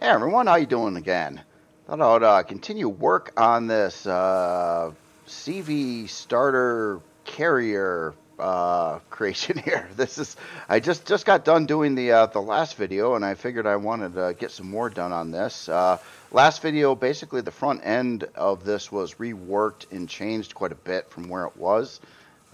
Hey everyone, how you doing again? Thought I'd continue work on this CV starter carrier creation here. I just got done doing the last video, and I figured I wanted to get some more done on this. Last video, basically the front end of this was reworked and changed quite a bit from where it was.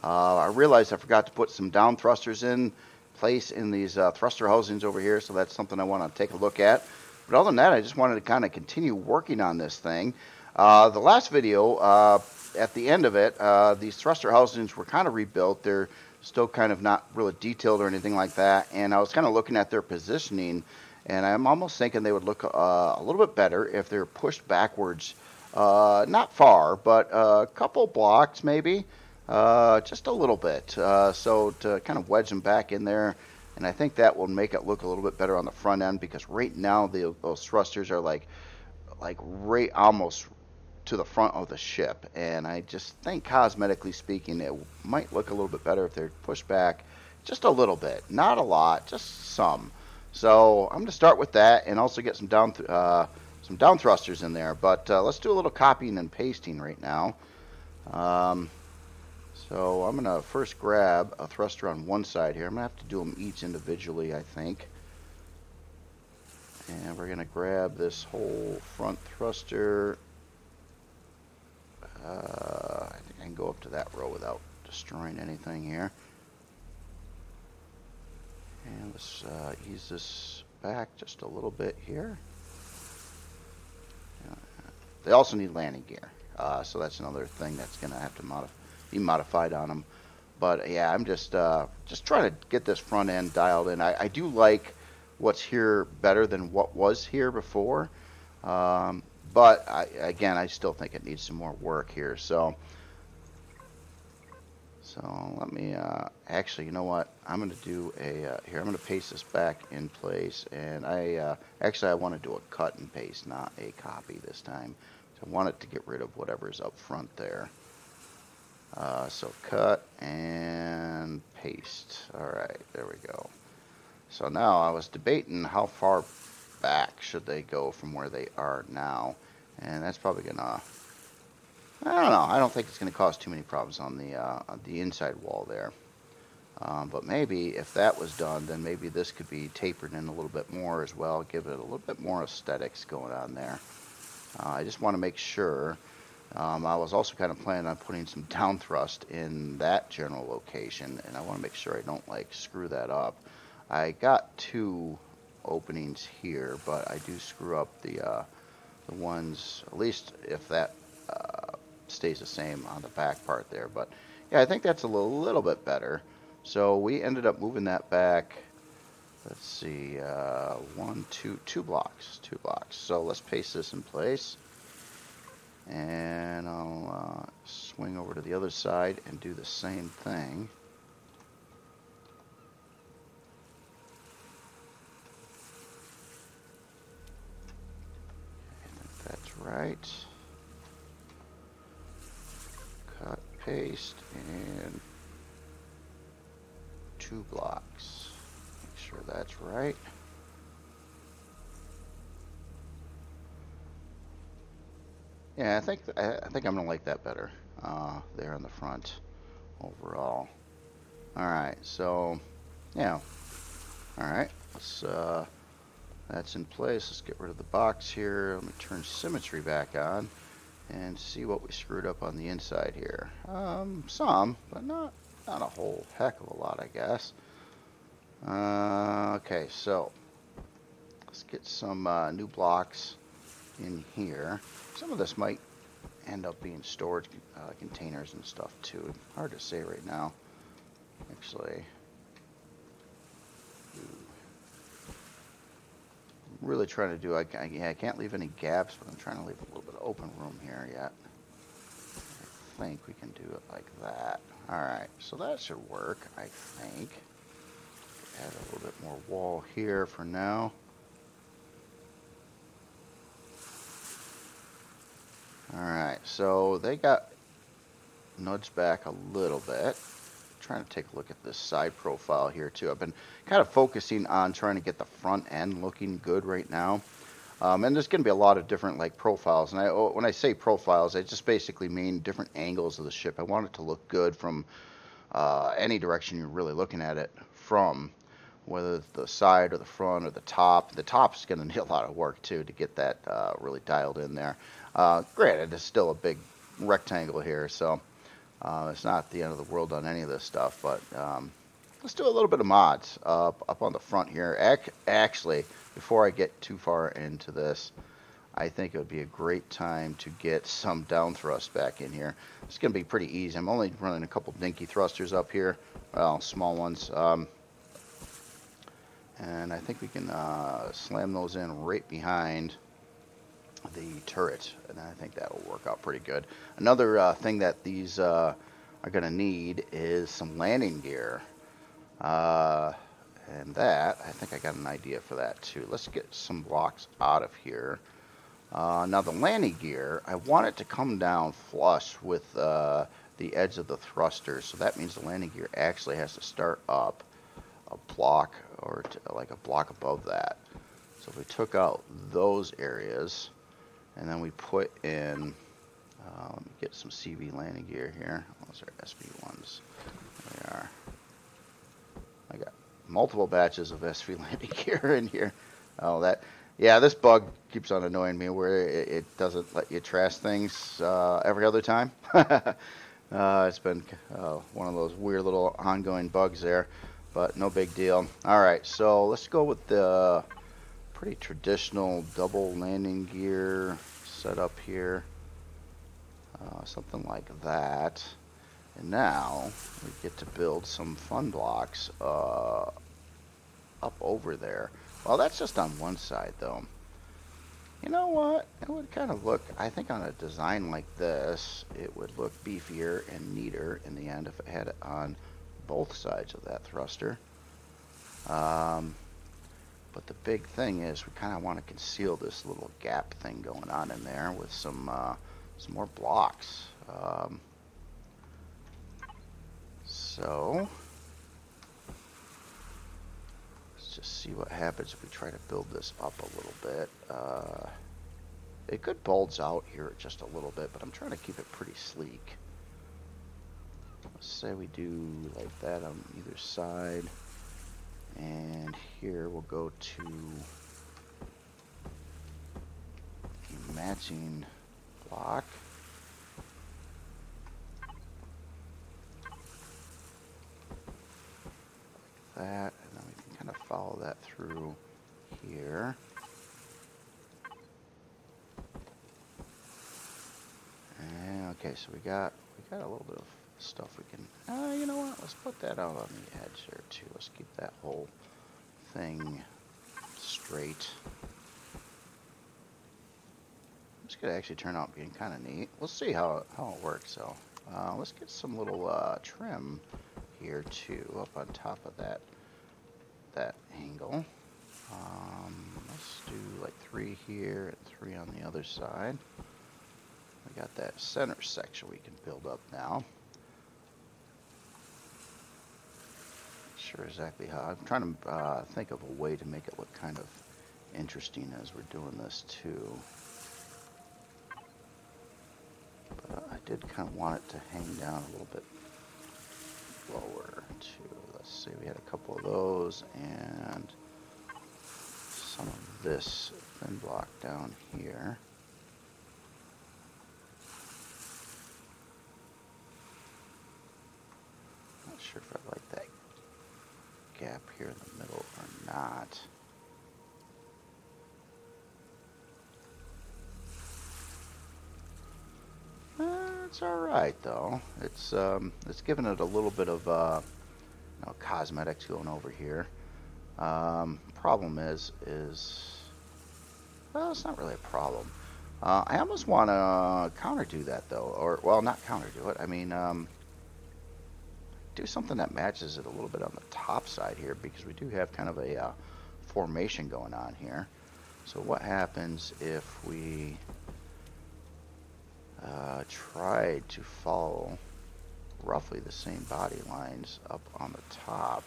I realized I forgot to put some down thrusters in place in these thruster housings over here, so that's something I want to take a look at. But other than that, I just wanted to kind of continue working on this thing. The last video, at the end of it, these thruster housings were kind of rebuilt. They're still kind of not really detailed or anything like that. And I was kind of looking at their positioning, and I'm almost thinking they would look a little bit better if they're pushed backwards. Not far, but a couple blocks maybe, just a little bit. So to kind of wedge them back in there. And I think that will make it look a little bit better on the front end, because right now those thrusters are like right almost to the front of the ship. And I just think cosmetically speaking, it might look a little bit better if they're pushed back just a little bit. Not a lot, just some. So I'm going to start with that and also get some down thrusters in there. But let's do a little copying and pasting right now. So I'm going to first grab a thruster on one side here. I'm going to have to do them each individually, I think. And we're going to grab this whole front thruster. I think I can go up to that row without destroying anything here. And let's ease this back just a little bit here. They also need landing gear. So that's another thing that's going to have to be modified on them. But yeah, I'm just trying to get this front end dialed in. I do like what's here better than what was here before, but again, I still think it needs some more work here. So let me actually, you know what, I'm going to do a here, I'm going to paste this back in place, and I want to do a cut and paste, not a copy this time. So I want it to get rid of whatever's up front there. So cut and paste. Alright, there we go. So now I was debating how far back should they go from where they are now. And that's probably gonna, I don't know, I don't think it's gonna cause too many problems on the inside wall there. But maybe if that was done, then maybe this could be tapered in a little bit more as well, give it a little bit more aesthetics going on there. I just want to make sure. I was also kind of planning on putting some down thrust in that general location, and I want to make sure I don't screw that up. I got two openings here, but I do screw up the ones, at least if that stays the same on the back part there. But yeah, I think that's a little bit better. So we ended up moving that back. Let's see, two blocks. So let's paste this in place. And I'll swing over to the other side and do the same thing. I think that's right. Cut, paste, and 2 blocks. Make sure that's right. Yeah, I think I'm gonna like that better there in the front overall. All right, so yeah, all right. Let's that's in place. Let's get rid of the box here. Let me turn symmetry back on and see what we screwed up on the inside here. Some, but not a whole heck of a lot, I guess. Okay, so let's get some new blocks in here. Some of this might end up being storage containers and stuff too. Hard to say right now, actually. I'm really trying to do, I can't leave any gaps, but I'm trying to leave a little bit of open room here yet. I think we can do it like that. Alright, so that should work, I think. Add a little bit more wall here for now. Alright, so they got nudged back a little bit. I'm trying to take a look at this side profile here too. I've been kind of focusing on trying to get the front end looking good right now. And there's going to be a lot of different like profiles. And when I say profiles, I just basically mean different angles of the ship. I want it to look good from any direction you're really looking at it from, whether it's the side or the front or the top. The top's going to need a lot of work too to get that really dialed in there. Granted, it's still a big rectangle here, so it's not the end of the world on any of this stuff, but let's do a little bit of mods up on the front here. Actually, before I get too far into this, I think it would be a great time to get some down thrust back in here. It's going to be pretty easy. I'm only running a couple dinky thrusters up here, well, small ones. And I think we can slam those in right behind the turret, and I think that will work out pretty good. Another thing that these are going to need is some landing gear. And that, I think I got an idea for that too. Let's get some blocks out of here. Now the landing gear, I want it to come down flush with the edge of the thruster, so that means the landing gear actually has to start up a block or like a block above that. So if we took out those areas and then we put in, let me get some CV landing gear here. Those are SV ones. There they are. I got multiple batches of SV landing gear in here. Oh, yeah, this bug keeps on annoying me where it doesn't let you trash things every other time. It's been one of those weird little ongoing bugs there, but no big deal. Alright, so let's go with the pretty traditional double landing gear setup here. Something like that. And now we get to build some fun blocks up over there. Well, that's just on one side, though. You know what? It would kind of look, I think on a design like this, it would look beefier and neater in the end if it had it on both sides of that thruster. But the big thing is we kind of want to conceal this little gap thing going on in there with some more blocks. So just see what happens if we try to build this up a little bit. It could bulge out here just a little bit, but I'm trying to keep it pretty sleek. Let's say we do like that on either side. And here we'll go to a matching block. Like that, and then we can kind of follow that through here. And okay, so we got a little bit of stuff we can, you know what, let's put that out on the edge there too. Let's keep that whole thing straight. This could actually turn out being kind of neat. We'll see how it works. So let's get some little trim here too up on top of that angle. Let's do like 3 here and 3 on the other side. We got that center section we can build up now. Sure exactly how. I'm trying to think of a way to make it look kind of interesting as we're doing this too. But I did kind of want it to hang down a little bit lower too. Let's see, we had a couple of those and some of this thin block down here. Not sure if I like that gap here in the middle or not. It's all right though. It's giving it a little bit of you know, cosmetics going over here. Problem is well, it's not really a problem. I almost want to counter do that though, or well, not counter do it. I mean, do something that matches it a little bit on the top side here, because we do have kind of a formation going on here. So what happens if we tried to follow roughly the same body lines up on the top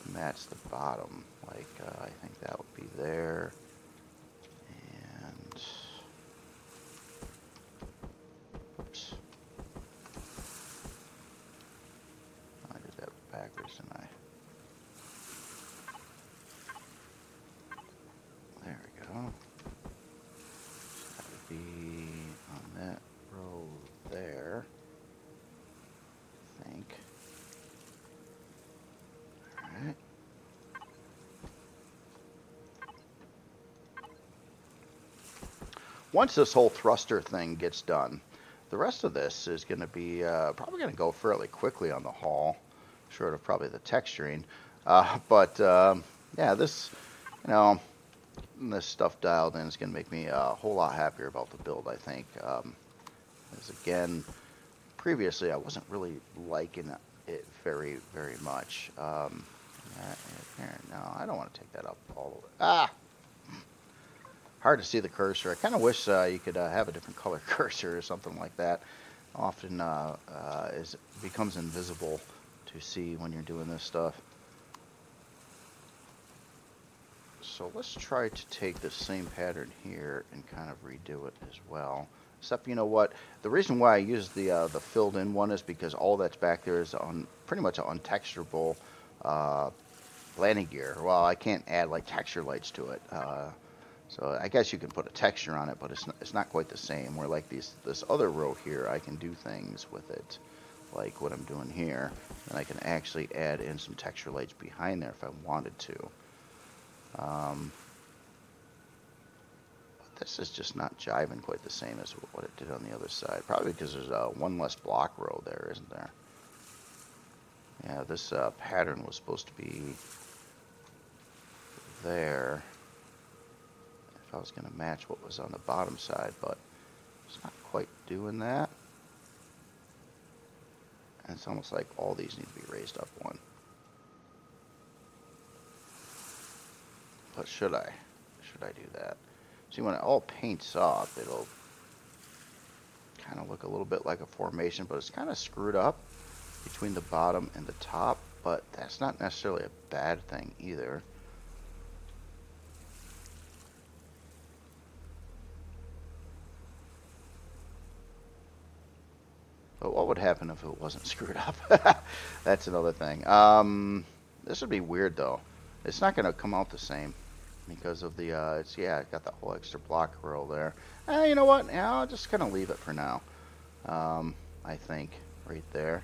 to match the bottom. Like, I think that would be there. And, oops. I did that backwards, didn't I? There we go. So that would be on that row there, I think. Alright. Once this whole thruster thing gets done, the rest of this is going to be probably going to go fairly quickly on the haul, short of probably the texturing. Yeah, this, you know, this stuff dialed in is going to make me a whole lot happier about the build, I think. As again, previously I wasn't really liking it very, very much. No, I don't want to take that up all the way. Ah! Hard to see the cursor. I kind of wish you could have a different color cursor or something like that. Often it becomes invisible to see when you're doing this stuff. So let's try to take the same pattern here and kind of redo it as well. Except, you know what? The reason why I use the filled in one is because all that's back there is pretty much untexturable landing gear. Well, I can't add like texture lights to it. So I guess you can put a texture on it, but it's not quite the same. Where like this other row here, I can do things with it, like what I'm doing here, and I can actually add in some texture lights behind there if I wanted to. But this is just not jiving quite the same as what it did on the other side. Probably because there's one less block row there, isn't there? Yeah, this pattern was supposed to be there if I was going to match what was on the bottom side, but it's not quite doing that. And it's almost like all these need to be raised up one. But should I do that? See, when it all paints up, it'll kind of look a little bit like a formation, but it's kind of screwed up between the bottom and the top, but that's not necessarily a bad thing either. But what would happen if it wasn't screwed up? That's another thing. This would be weird though. It's not going to come out the same because of the, it's got that whole extra block row there. You know what? Yeah, I'll just kind of leave it for now. I think right there.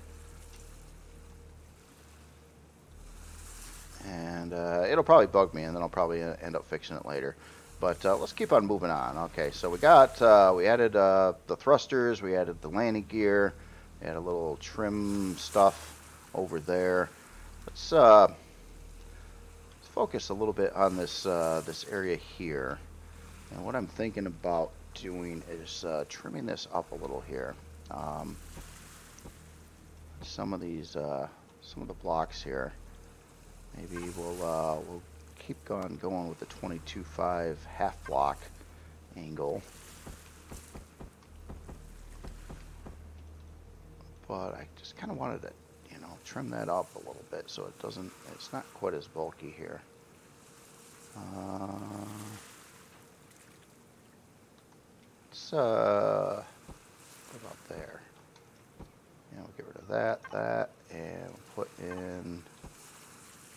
And it'll probably bug me, and then I'll probably end up fixing it later. But let's keep on moving on. Okay, so we added the thrusters, we added the landing gear, we had a little trim stuff over there. Let's focus a little bit on this this area here. And what I'm thinking about doing is trimming this up a little here. Some of the blocks here. Maybe we'll keep going with the 22.5 half block angle. But I just kind of wanted to, you know, trim that up a little bit so it's not quite as bulky here. What about there? You know, get rid of that, and we'll put in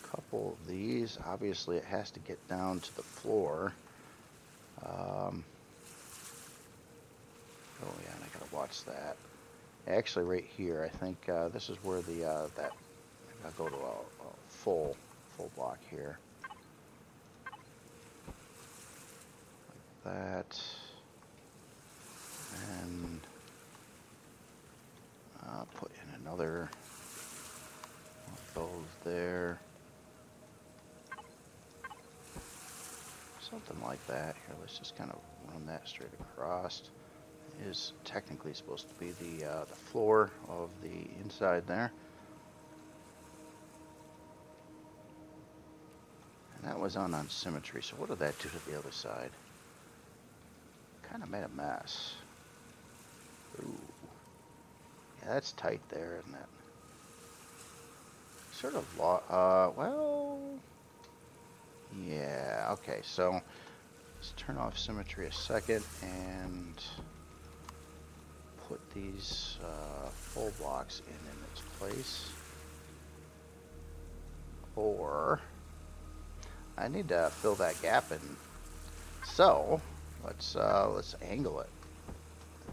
a couple of these. Obviously, it has to get down to the floor. Oh yeah, and I gotta watch that. Actually, right here, I think this is where the I'll go to a full block here, like that, and put in another one of those there, something like that. Here, let's just kind of run that straight across. Is technically supposed to be the floor of the inside there, and that was on symmetry. So what did that do to the other side? Kind of made a mess. Ooh, yeah, that's tight there, isn't it? Sort of well, Okay, so let's turn off symmetry a second and put these full blocks in its place. Or I need to fill that gap in. So let's angle it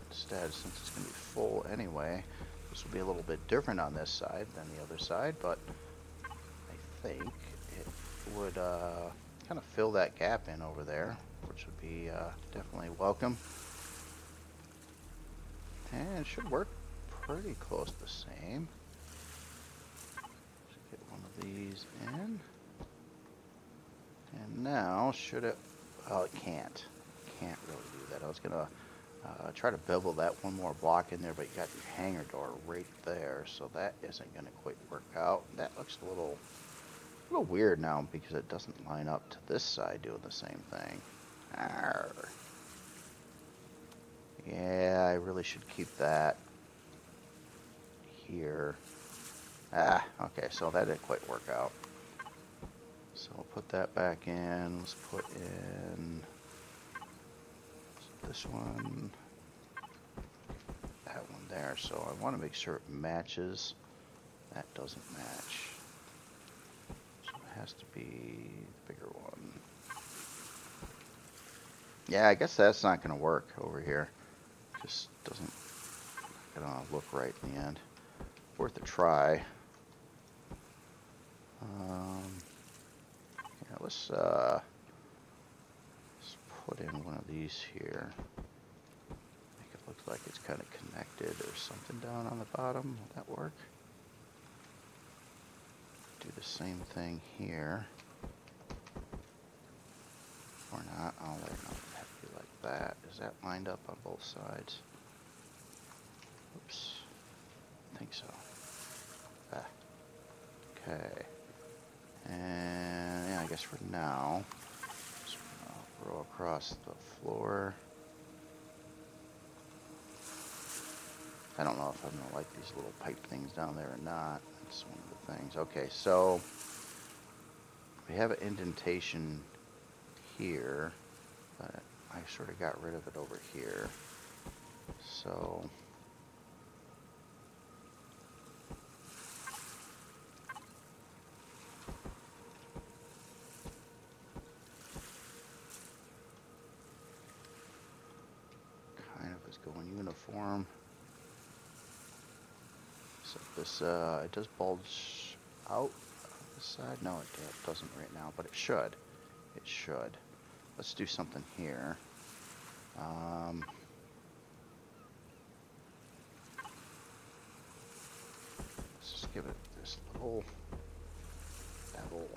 instead, since it's going to be full anyway. This will be a little bit different on this side than the other side, but I think it would kind of fill that gap in over there, which would be definitely welcome. And it should work pretty close to the same. Should get one of these in. And now, should it... Oh, it can't. Can't really do that. I was going to try to bevel that one more block in there, but you got your hangar door right there, so that isn't going to quite work out. That looks a little weird now because it doesn't line up to this side doing the same thing. Arr. Yeah, I really should keep that here. Ah, okay, so that didn't quite work out. So I'll put that back in. Let's put in this one, that one there. So I want to make sure it matches. That doesn't match. So it has to be the bigger one. Yeah, I guess that's not going to work over here. Just doesn't gonna look right in the end. Worth a try. Yeah, let's put in one of these here. Make it look like it's kind of connected or something down on the bottom. Will that work? Do the same thing here. Or not. Oh, wait, no, it have to be like that. Is that lined up on both sides? Oops. I think so. Ah. Okay. And yeah, I guess for now, just gonna row across the floor. I don't know if I'm gonna like these little pipe things down there or not. That's one of the things. Okay, so we have an indentation here, but I sort of got rid of it over here. So kind of is going uniform. So this it does bulge out of the side. No, it doesn't right now, but it should. It should. Let's do something here. Let's just give it this little bevel.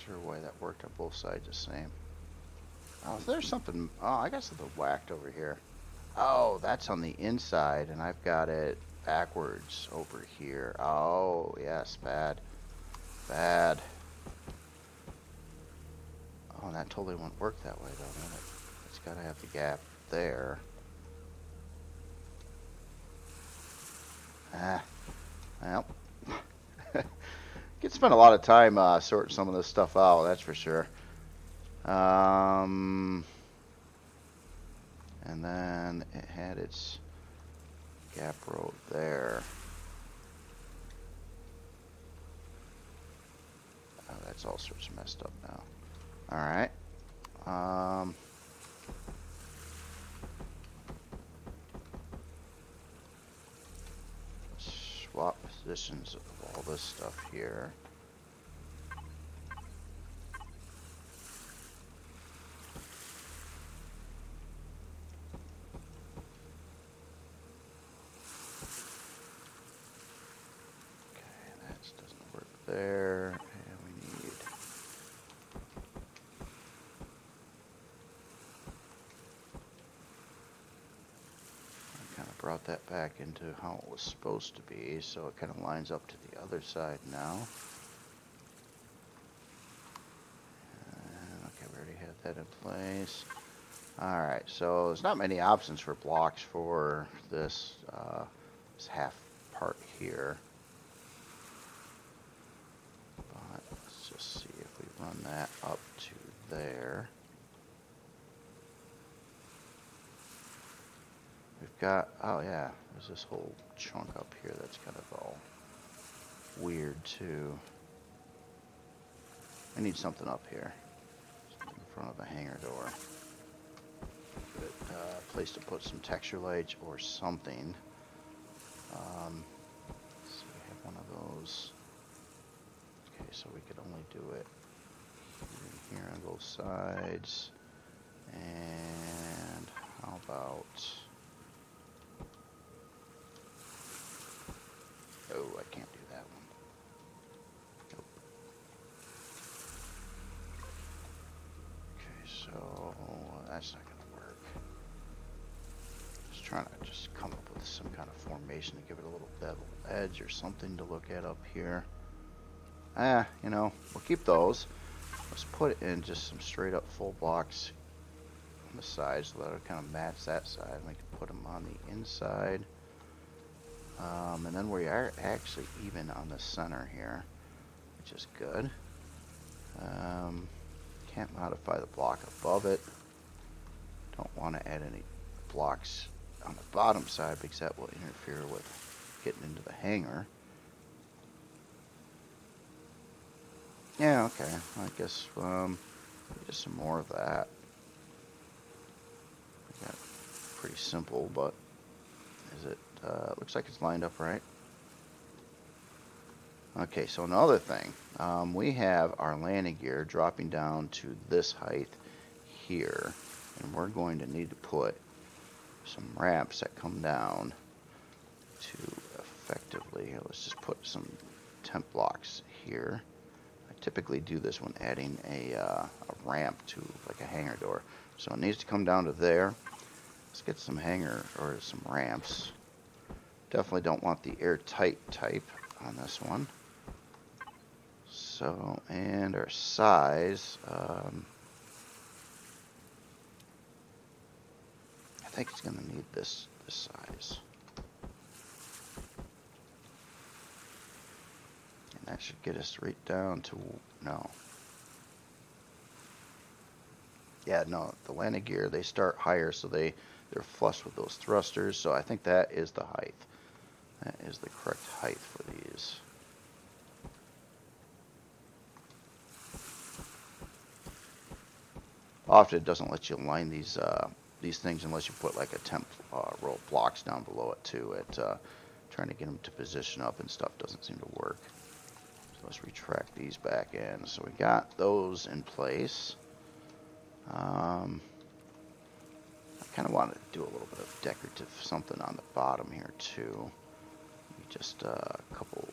Sure why that worked on both sides the same. Oh, so there's something. Oh, I got something whacked over here. Oh, that's on the inside, and I've got it backwards over here. Oh, yes, bad. Bad. Oh, that totally won't work that way, though. It's got to have the gap there. Ah, well. Could spend a lot of time sorting some of this stuff out, that's for sure. And then it had its gap road there. Oh, that's all sorts of messed up now. Alright. Swap positions of all this stuff here. There, and we need I kind of brought that back into how it was supposed to be, so it kind of lines up to the other side now. And, okay, we already had that in place. Alright, so there's not many options for blocks for this, this half part here. that up to there. We've got, oh yeah, there's this whole chunk up here that's kind of all weird too. I need something up here in front of the hangar door. Good place to put some texture lights or something. So we have one of those. Okay, so we could only do it here on both sides. And how about... Oh, I can't do that one. Nope. Okay, so that's not going to work. Just trying to just come up with some kind of formation to give it a little bevel edge or something to look at up here. You know, we'll keep those. Let's put in just some straight up full blocks on the side so that it'll kind of match that side. We can put them on the inside. And then we are actually even on the center here, which is good. Can't modify the block above it. Don't want to add any blocks on the bottom side because that will interfere with getting into the hangar. Yeah, okay. I guess just some more of that. Pretty simple, but is it? Looks like it's lined up right. Okay, so another thing, we have our landing gear dropping down to this height here, and we're going to need to put some ramps that come down to effectively, let's just put some temp blocks here. I typically do this when adding a ramp to like a hangar door. So it needs to come down to there. Let's get some hangar or some ramps. Definitely don't want the airtight type on this one. So, and our size, I think it's going to need this size. And that should get us right down to, no. Yeah, no, the landing gear, they start higher, so they're flush with those thrusters, so I think that is the height. That is the correct height for these. Often it doesn't let you line these things unless you put like a temp row of blocks down below it too. Trying to get them to position up and stuff doesn't seem to work. So let's retract these back in. So we got those in place. I kind of wanted to do a little bit of decorative something on the bottom here too. Just a couple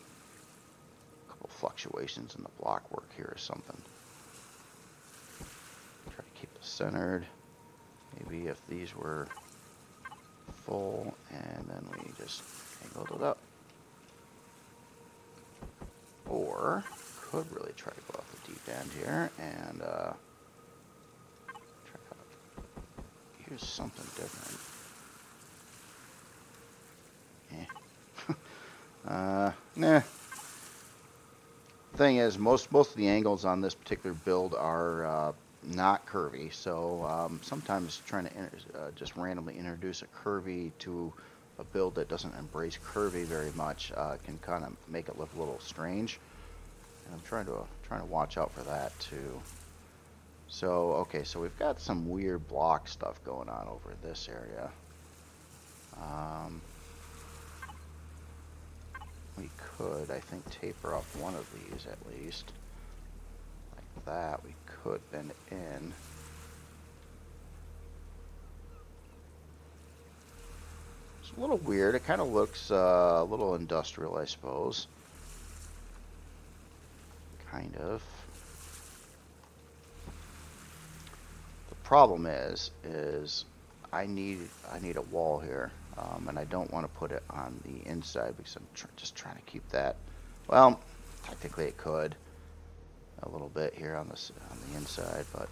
fluctuations in the block work here or something. Try to keep it centered. Maybe if these were full and then we just angled it up. Or could really try to go off the deep end here and try to use something different. Nah. Thing is, most of the angles on this particular build are not curvy, so sometimes trying to just randomly introduce a curvy to a build that doesn't embrace curvy very much can kind of make it look a little strange. And I'm trying to watch out for that too. So okay, so we've got some weird block stuff going on over this area. We could, I think, taper off one of these at least. Like that. We could bend it in. It's a little weird. It kind of looks a little industrial, I suppose. Kind of. The problem is I need a wall here. And I don't want to put it on the inside because I'm just trying to keep that. Well, technically it could a little bit here on the inside, but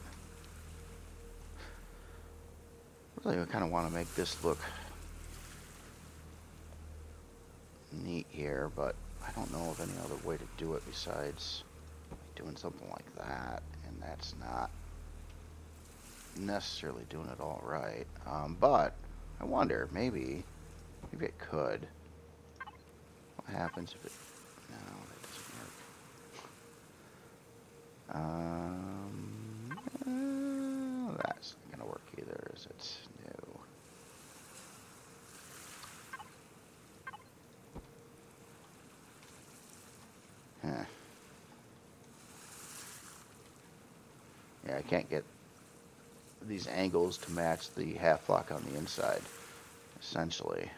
really I kind of want to make this look neat here. But I don't know of any other way to do it besides doing something like that, and that's not necessarily doing it all right. But I wonder, maybe it could. What happens if it... No, that doesn't work. That's not gonna work either, is it? No. Huh. Yeah, I can't get these angles to match the half block on the inside, essentially.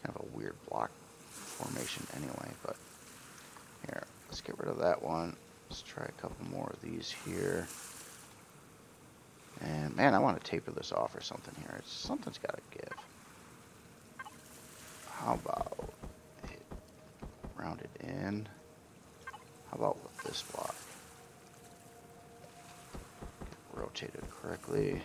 Kind of a weird block formation anyway, but here, let's get rid of that one. Let's try a couple more of these here. And man, I want to taper this off or something here. Something's got to give. How about round it in? How about with this block? Rotate it correctly.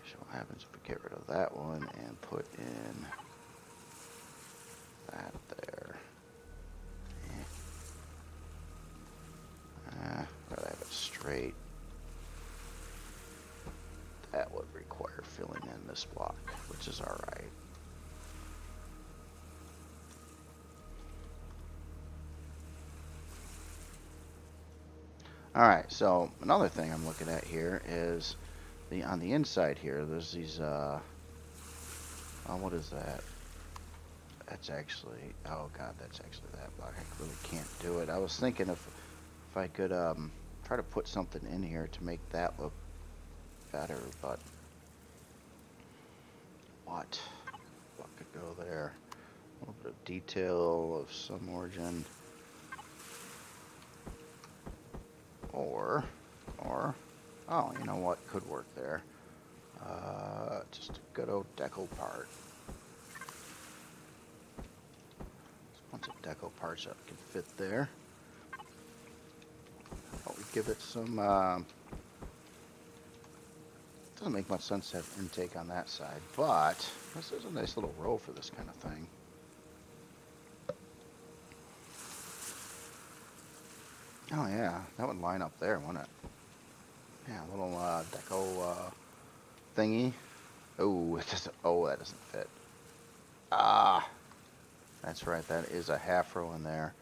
So what happens if we get rid of that one and put in that there? Rather have it straight. That would require filling in this block, which is alright. Alright, so another thing I'm looking at here is on the inside here, there's these, what is that? That's actually, oh god, that's actually that block. I really can't do it. I was thinking if I could try to put something in here to make that look better, but what could go there? A little bit of detail of some origin, or oh, you know what could work there? Just a good old deco part. Just a bunch of deco parts that can fit there. We give it some, doesn't make much sense to have intake on that side, but this is a nice little row for this kind of thing. Oh yeah, that would line up there, wouldn't it? Yeah, a little deco thingy. Oh, it doesn't, oh, that doesn't fit. Ah, that's right, that is a half row in there.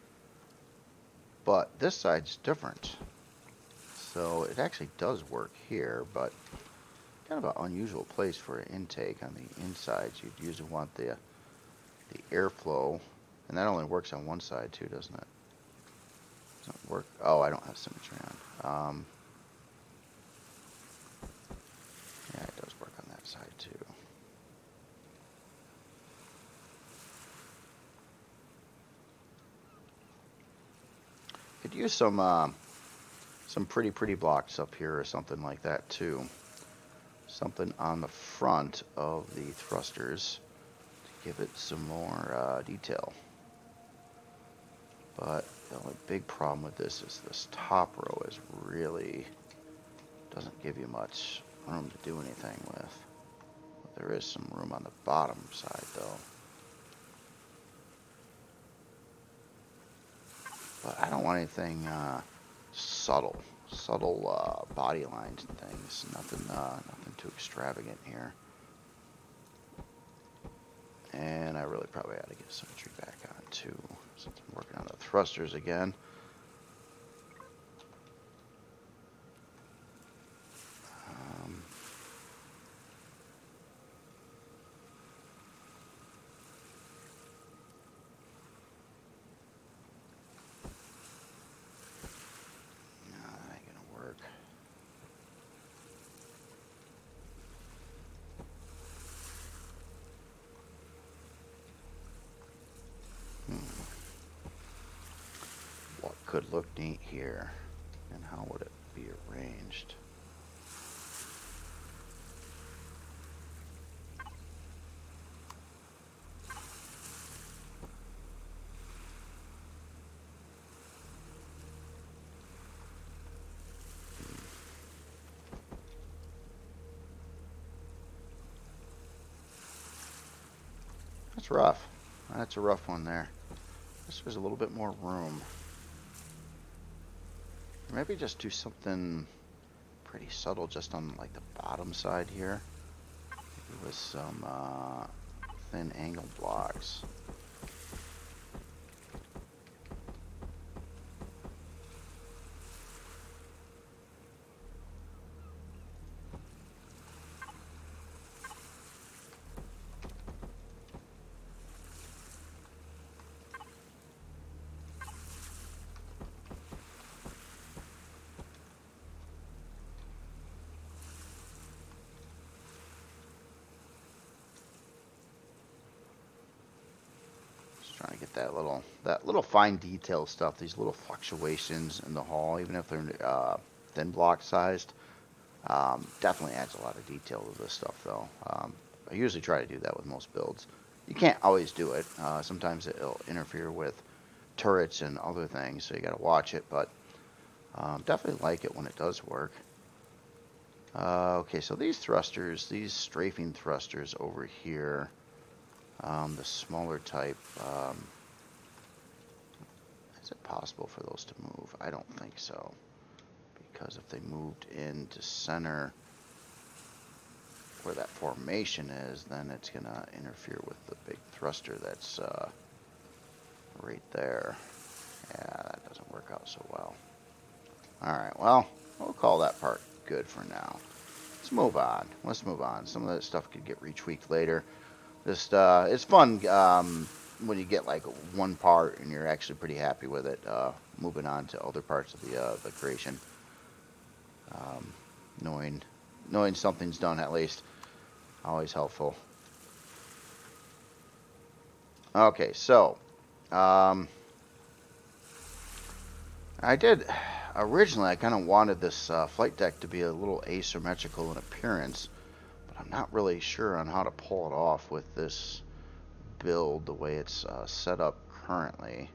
But this side's different. So it actually does work here, but kind of an unusual place for an intake on the insides. You'd usually want the airflow, and that only works on one side too, doesn't it? Doesn't work. Oh, I don't have symmetry on. Yeah, it does work on that side too. Could use some pretty blocks up here or something like that too. Something on the front of the thrusters to give it some more detail. But the only big problem with this is this top row is really doesn't give you much room to do anything with. But there is some room on the bottom side though. But I don't want anything subtle body lines and things. Nothing too extravagant here. And I really probably ought to get symmetry back on too, since I'm working on the thrusters again. What could look neat here, and how would it be arranged? That's rough. That's a rough one there. This was a little bit more room. Maybe just do something pretty subtle just on like the bottom side here. Maybe with some thin angle blocks. Trying to get that little fine detail stuff, these little fluctuations in the hull, even if they're thin block sized, definitely adds a lot of detail to this stuff though. I usually try to do that with most builds. You can't always do it. Sometimes it'll interfere with turrets and other things, so you got to watch it, but definitely like it when it does work. Okay, so these thrusters, these strafing thrusters over here, the smaller type, is it possible for those to move? I don't think so, because if they moved into center where that formation is, then it's going to interfere with the big thruster that's right there. Yeah, that doesn't work out so well. Alright, well, we'll call that part good for now. Let's move on. Let's move on. Some of that stuff could get retweaked later. Just, it's fun when you get like one part and you're actually pretty happy with it. Moving on to other parts of the creation. Knowing something's done at least, always helpful. Okay, so originally I kind of wanted this flight deck to be a little asymmetrical in appearance. I'm not really sure on how to pull it off with this build the way it's set up currently.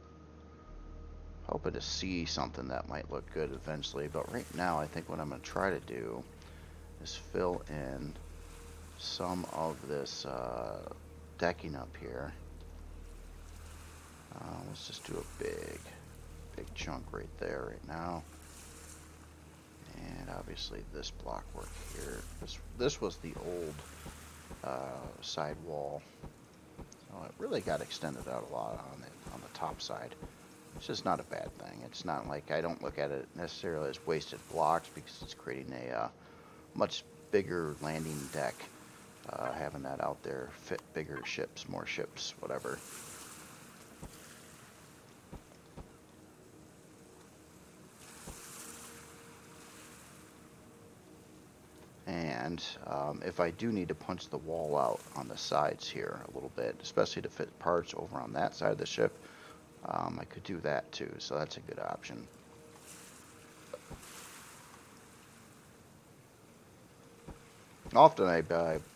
Hoping to see something that might look good eventually, but right now I think what I'm going to try to do is fill in some of this decking up here. Let's just do a big chunk right there right now. And obviously this block work here. This was the old side wall. So it really got extended out a lot on the top side. It's just not a bad thing. It's not like, I don't look at it necessarily as wasted blocks because it's creating a much bigger landing deck. Having that out there fit bigger ships, more ships, whatever. And if I do need to punch the wall out on the sides here a little bit, especially to fit parts over on that side of the ship, I could do that too, so that's a good option. Often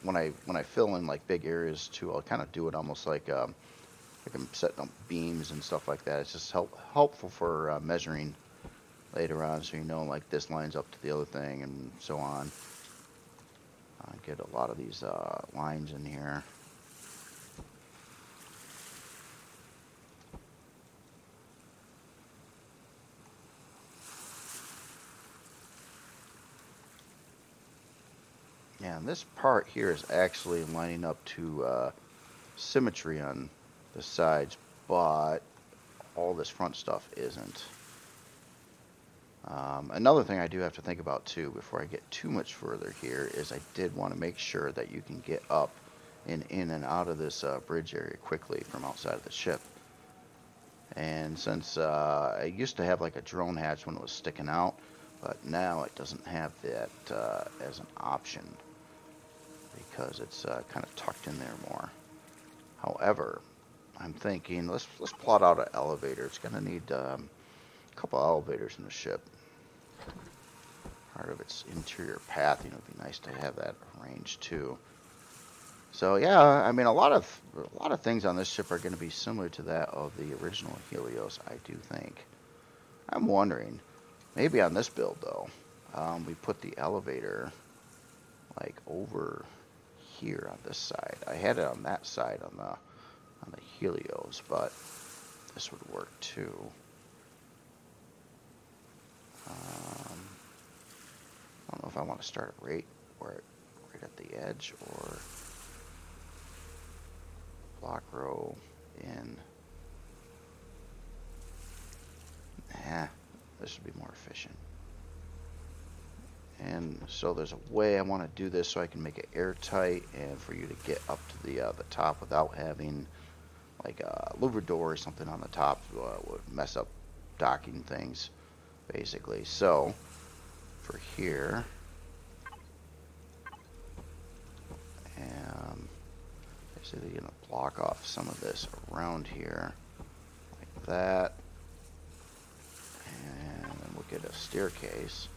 when I fill in like big areas too, I'll kind of do it almost like I'm setting up beams and stuff like that. It's just helpful for measuring later on, so you know like this lines up to the other thing and so on. Get a lot of these lines in here. Yeah, and this part here is actually lining up to symmetry on the sides, but all this front stuff isn't. Another thing I do have to think about too before I get too much further here is I did want to make sure that you can get up and in and out of this bridge area quickly from outside of the ship. And since I used to have like a drone hatch when it was sticking out, but now it doesn't have that as an option because it's kind of tucked in there more. However, I'm thinking let's plot out an elevator. It's going to need a couple elevators in the ship. Part of its interior path, it'd be nice to have that arranged too. So yeah, I mean a lot of things on this ship are going to be similar to that of the original Helios, I do think. I'm wondering, maybe on this build though, we put the elevator like over here on this side. I had it on that side on on the Helios, but this would work too. I don't know if I want to start it right at the edge or block row in. This would be more efficient. And so there's a way I want to do this so I can make it airtight and for you to get up to the top without having like a louver door or something on the top would mess up docking things, basically. So for here, basically going to block off some of this around here like that, and then we'll get a staircase.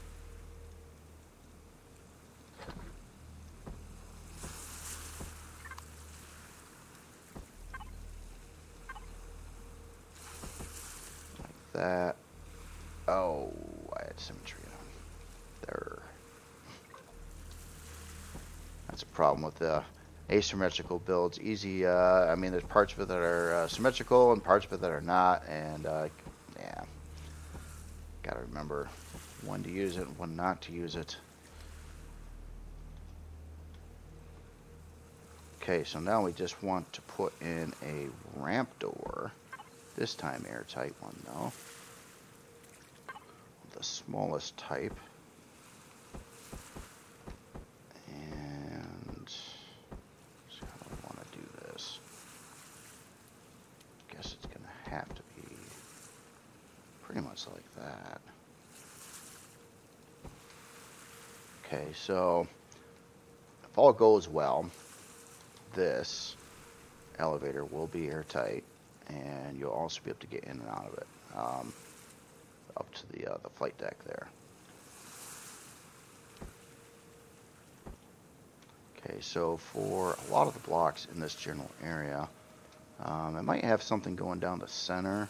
That. Oh, I had symmetry on there. That's a problem with the asymmetrical builds. Easy, I mean, there's parts of it that are symmetrical and parts of it that are not, and yeah, gotta remember when to use it and when not to use it. Okay, so now we just want to put in a ramp door. This time airtight one though. The smallest type. And so how do I want to do this? Guess it's gonna have to be pretty much like that. Okay, so if all goes well, this elevator will be airtight, and you'll also be able to get in and out of it up to the flight deck there. Okay, so for a lot of the blocks in this general area, it might have something going down the center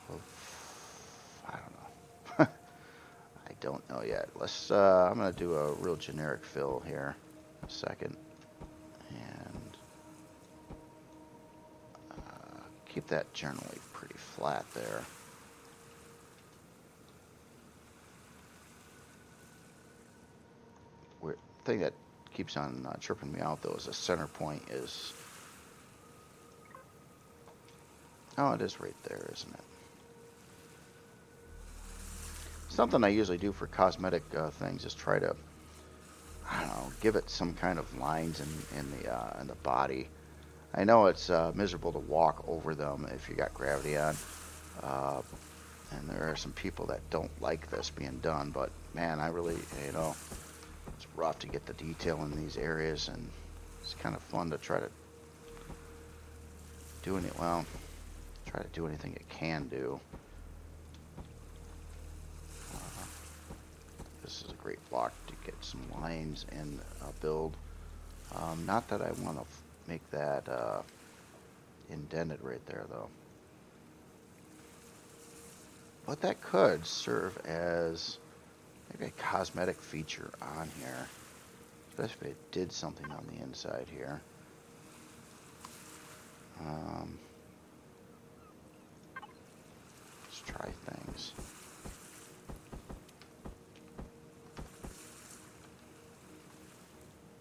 of, I don't know. I don't know yet. Let's I'm gonna do a real generic fill here in a second, and keep that generally pretty flat there. The thing that keeps on tripping me out though is the center point is, oh, it is right there, isn't it? Something I usually do for cosmetic things is try to, I don't know, give it some kind of lines in the body. I know it's miserable to walk over them if you got gravity on, and there are some people that don't like this being done, but man, I really, you know, it's rough to get the detail in these areas, and it's kind of fun to try to do try to do anything it can do. This is a great block to get some lines in a build. Not that I want to make that indented right there though. But that could serve as maybe a cosmetic feature on here, especially if it did something on the inside here. Let's try things.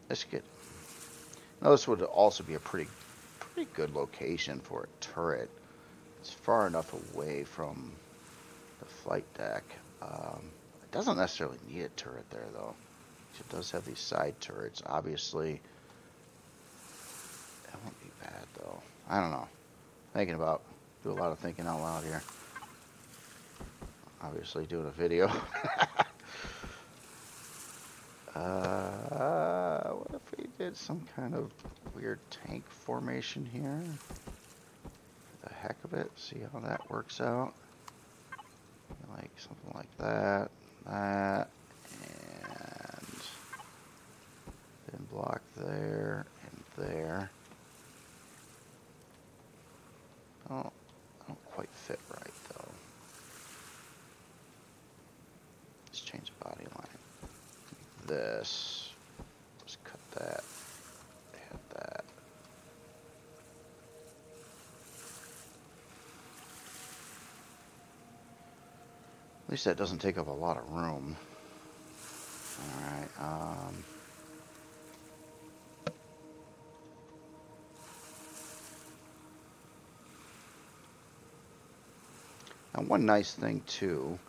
Let's get. Now this would also be a pretty good location for a turret. It's far enough away from the flight deck. It doesn't necessarily need a turret there though. It does have these side turrets. Obviously, that won't be bad though. I don't know. Do a lot of thinking out loud here. Obviously doing a video. What if we did some kind of weird tank formation here? For the heck of it, see how that works out. Like something like that, and then block there and there. Oh, I don't quite fit right though. Let's change the body line. This. Let's cut that. Add that. At least that doesn't take up a lot of room. Alright, now one nice thing too,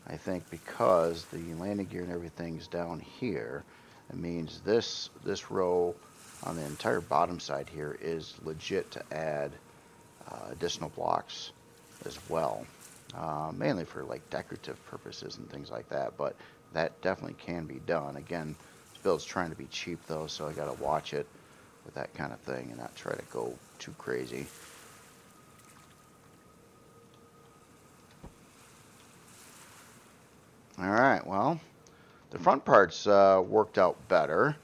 I think, because the landing gear and everything's down here, it means this row on the entire bottom side here is legit to add additional blocks as well. Mainly for like decorative purposes and things like that, but that definitely can be done. Again, this build's trying to be cheap though, so I gotta watch it with that kind of thing and not try to go too crazy. Alright, well, the front parts worked out better.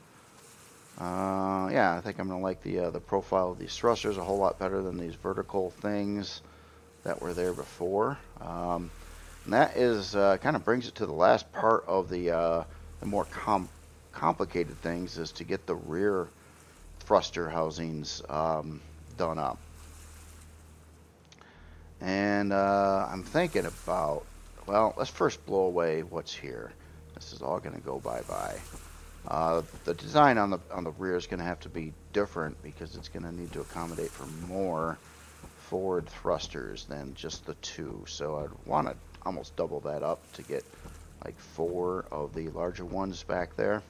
Yeah, I think I'm going to like the profile of these thrusters a whole lot better than these vertical things that were there before. And that is kind of brings it to the last part of the more complicated things, is to get the rear thruster housings done up. And I'm thinking about, well, let's first blow away what's here. This is all going to go bye-bye. The design on the rear is going to have to be different because it's going to need to accommodate for more forward thrusters than just the two. So I'd want to almost double that up to get like 4 of the larger ones back there.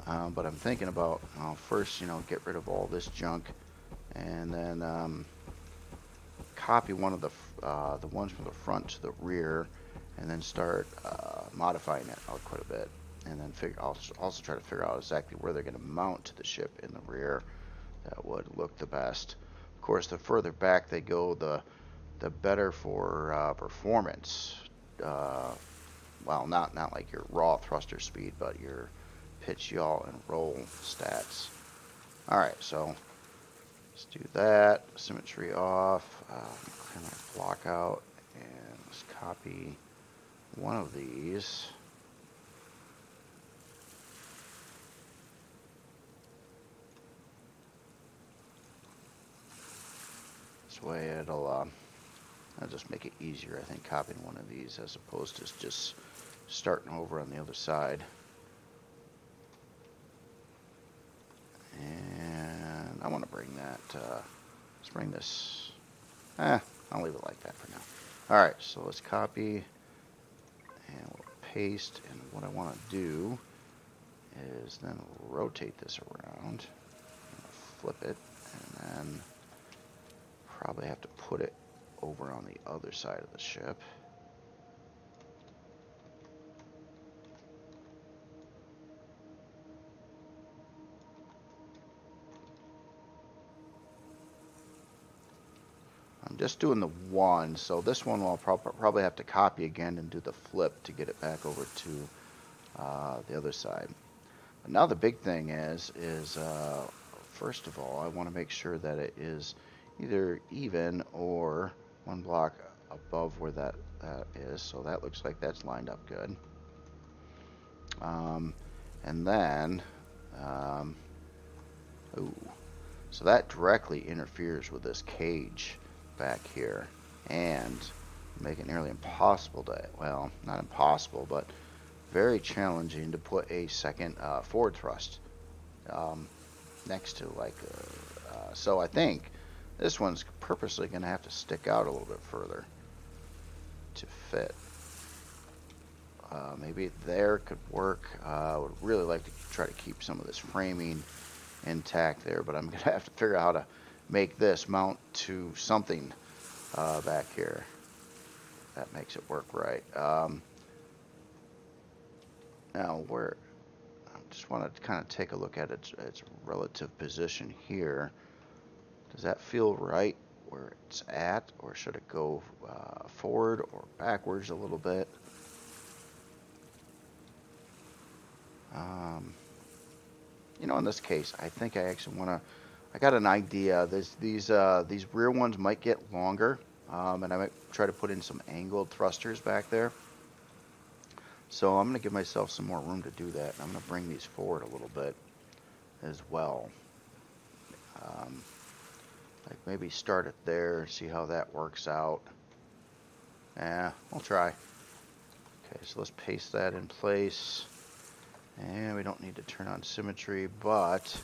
But I'm thinking about, first, get rid of all this junk, and then copy one of the ones from the front to the rear, and then start modifying it out quite a bit, and then also try to figure out exactly where they're going to mount to the ship in the rear. That would look the best. Of course, the further back they go, the better for performance. Well, not like your raw thruster speed, but your pitch, yaw, and roll stats. Alright, so let's do that. Symmetry off. Clear my block out, and let's copy one of these. This way it'll just make it easier, I think, copying one of these as opposed to just starting over on the other side. And I want to bring that, let's bring this, I'll leave it like that for now. Alright, so let's copy, and we'll paste, and what I want to do is then rotate this around, flip it, and then probably have to put it over on the other side of the ship. I'm just doing the one, so this one I'll probably have to copy again and do the flip to get it back over to the other side. But now the big thing is first of all, I want to make sure that it is either even or one block above where that is. So that looks like that's lined up good. And then, so that directly interferes with this cage back here and make it nearly impossible to, well, not impossible, but very challenging to put a second forward thrust next to, like, so I think this one's purposely going to have to stick out a little bit further to fit. Maybe there could work. I would really like to try to keep some of this framing intact there, but I'm going to have to figure out how to make this mount to something back here that makes it work right. Now, where I just want to kind of take a look at its relative position here. Does that feel right where it's at, or should it go forward or backwards a little bit? In this case, I think I actually want to. I got an idea. These rear ones might get longer, and I might try to put in some angled thrusters back there. So I'm going to give myself some more room to do that. I'm going to bring these forward a little bit as well. Like maybe start it there, see how that works out. Yeah, we'll try. Okay, so let's paste that in place. And we don't need to turn on symmetry, but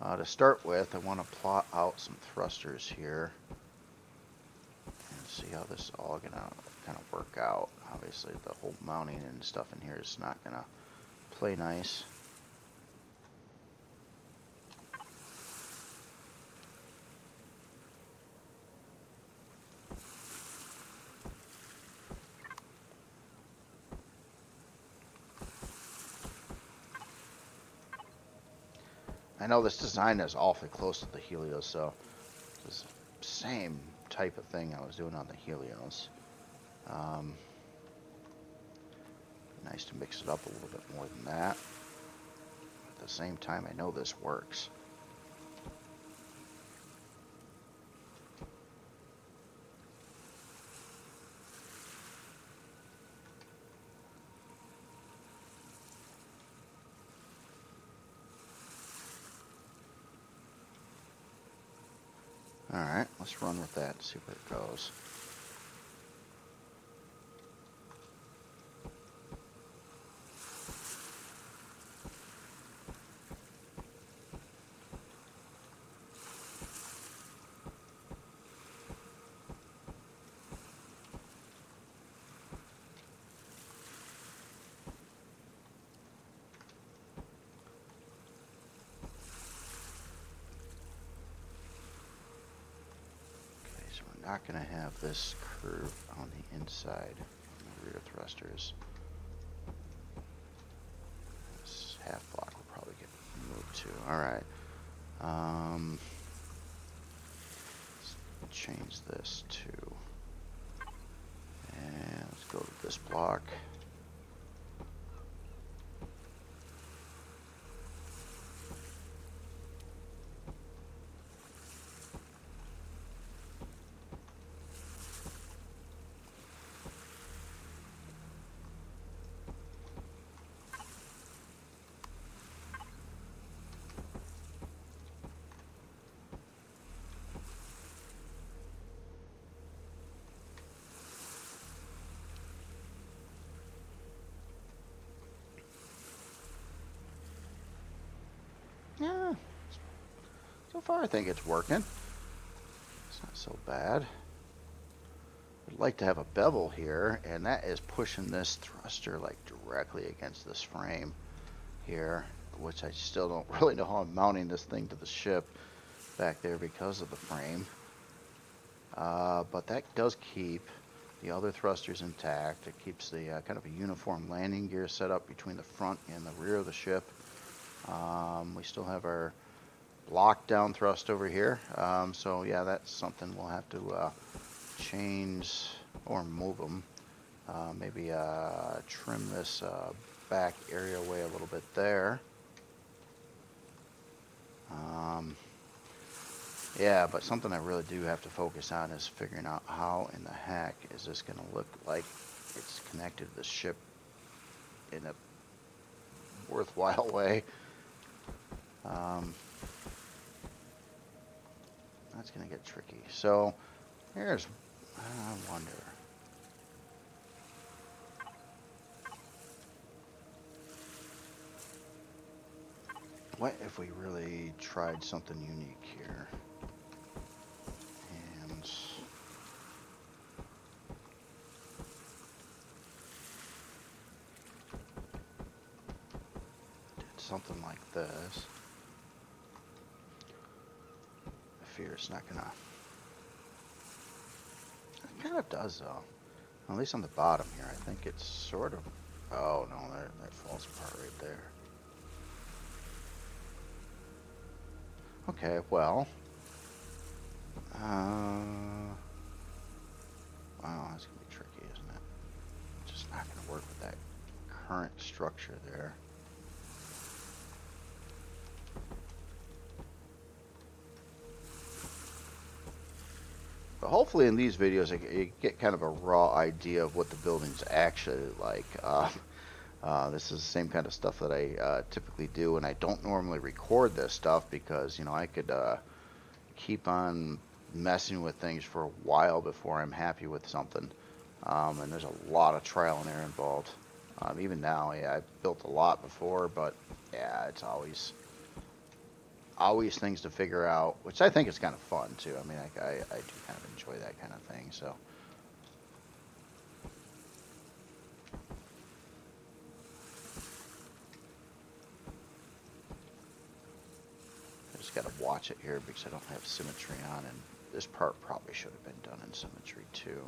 to start with, I want to plot out some thrusters here. And see how this is all going to kind of work out. Obviously, the whole mounting and stuff in here is not going to play nice. I know this design is awfully close to the Helios, so it's the same type of thing I was doing on the Helios. Nice to mix it up a little bit more than that. At the same time, I know this works. Alright, let's run with that and see where it goes. Not going to have this curve on the inside on the rear thrusters. This half block will probably get moved too. Alright. Let's change this to, and let's go to this block. Yeah, so far I think it's working. It's not so bad. I'd like to have a bevel here, and that is pushing this thruster like directly against this frame here, which I still don't really know how I'm mounting this thing to the ship back there because of the frame. But that does keep the other thrusters intact. It keeps the kind of a uniform landing gear set up between the front and the rear of the ship. We still have our block down thrust over here. So yeah, that's something we'll have to change or move them. Maybe trim this back area away a little bit there. Yeah, but something I really do have to focus on is figuring out how in the heck is this going to look like it's connected to the ship in a worthwhile way. That's going to get tricky. So here's, I wonder. What if we really tried something unique here? And did something like this. I fear it's not gonna. It kind of does though. At least on the bottom here, I think it's sort of. Oh no, that falls apart right there. Okay, well. Wow, that's gonna be tricky, isn't it? Just not gonna work with that current structure there. But hopefully in these videos you get kind of a raw idea of what the building's actually like. This is the same kind of stuff that I typically do, and I don't normally record this stuff because, you know, I could keep on messing with things for a while before I'm happy with something. And there's a lot of trial and error involved. Even now, yeah, I've built a lot before, but yeah, it's always things to figure out, which I think is kind of fun too. I mean, I do kind of enjoy that kind of thing. So. Got to watch it here because I don't have symmetry on, and this part probably should have been done in symmetry too.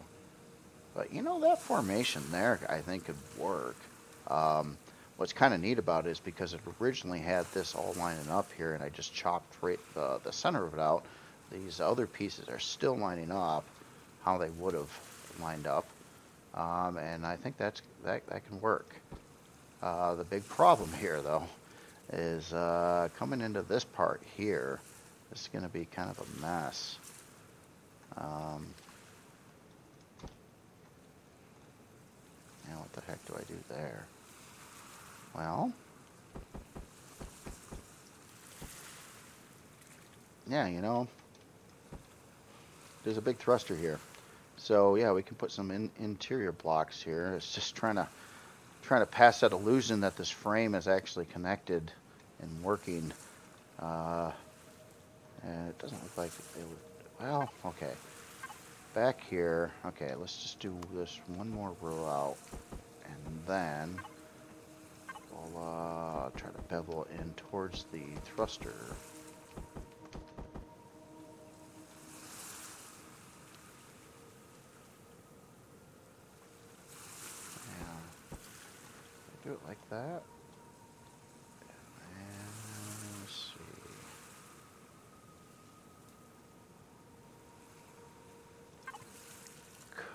But you know, that formation there I think could work. What's kind of neat about it is because it originally had this all lining up here, and I just chopped right the center of it out. These other pieces are still lining up how they would have lined up, and I think that can work. The big problem here, though, is coming into this part here. This is going to be kind of a mess. Now what the heck do I do there? Well, yeah, you know, there's a big thruster here. So yeah, we can put some interior blocks here. It's just trying to pass that illusion that this frame is actually connected and working. And it doesn't look like it would. Well, okay. Back here, okay, let's just do this one more row out, and then we'll try to bevel in towards the thruster. Yeah, do it like that.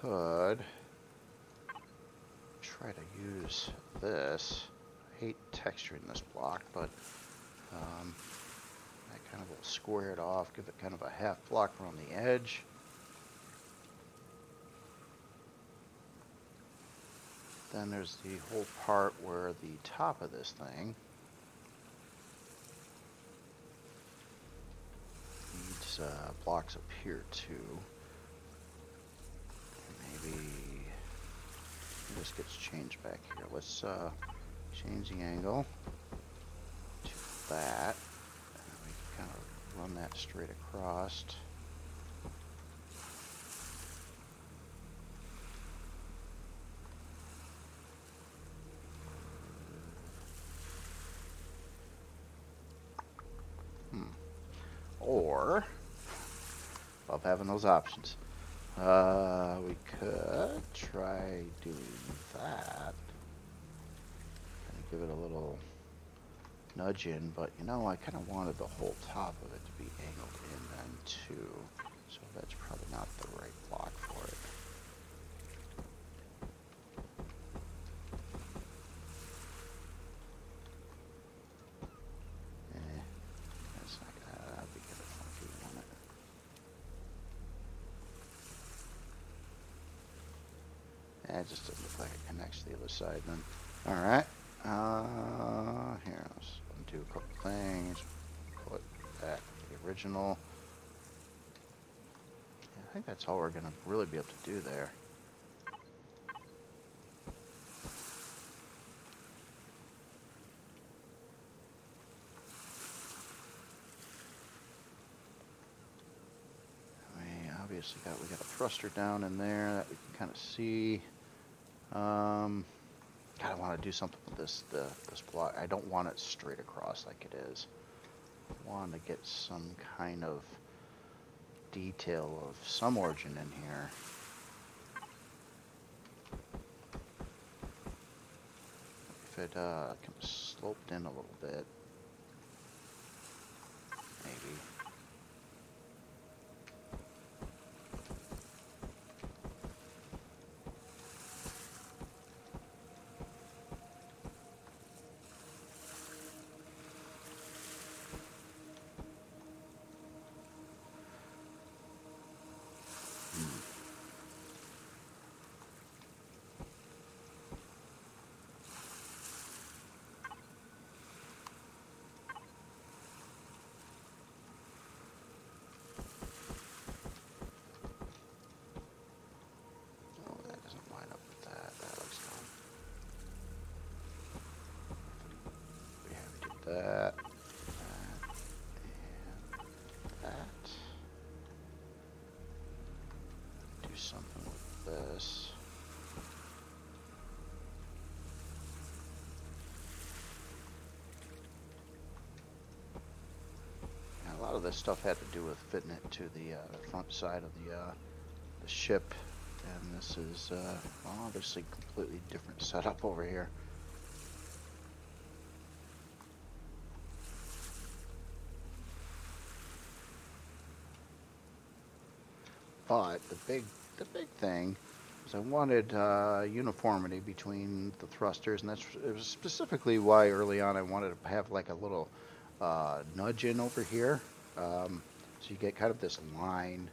Could try to use this. I hate texturing this block, but I kind of will square it off, give it kind of a half block around the edge. Then there's the whole part where the top of this thing needs blocks up here too. Maybe this gets changed back here. Let's change the angle to that, and we can kind of run that straight across. Or, love having those options. We could try doing that and give it a little nudge in, but you know, I kind of wanted the whole top of it to be angled in then too, so that's probably not the right block for it. That's not gonna be good if we want it. It just doesn't look like it connects to the other side then. Alright. Here, let's undo a couple things. Put back the original. Yeah, I think that's all we're going to really be able to do there. Obviously we got a thruster down in there that we can kind of see. God, I want to do something with this block. I don't want it straight across like it is. I want to get some kind of detail of some origin in here. If it kind of sloped in a little bit, maybe. of this stuff had to do with fitting it to the front side of the ship, and this is well, obviously completely different setup over here. But the big thing is I wanted uniformity between the thrusters, and it was specifically why early on I wanted to have like a little nudge in over here, so you get kind of this line,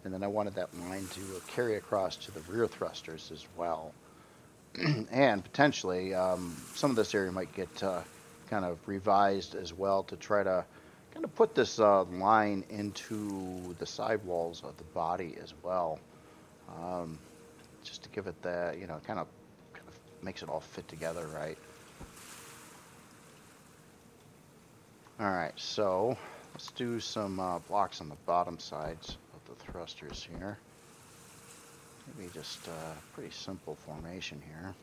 and then I wanted that line to carry across to the rear thrusters as well. And potentially some of this area might get kind of revised as well to try to kind of put this line into the sidewalls of the body as well, just to give it the, you know, kind of makes it all fit together right. All right, so let's do some blocks on the bottom sides of the thrusters here. Maybe just a pretty simple formation here.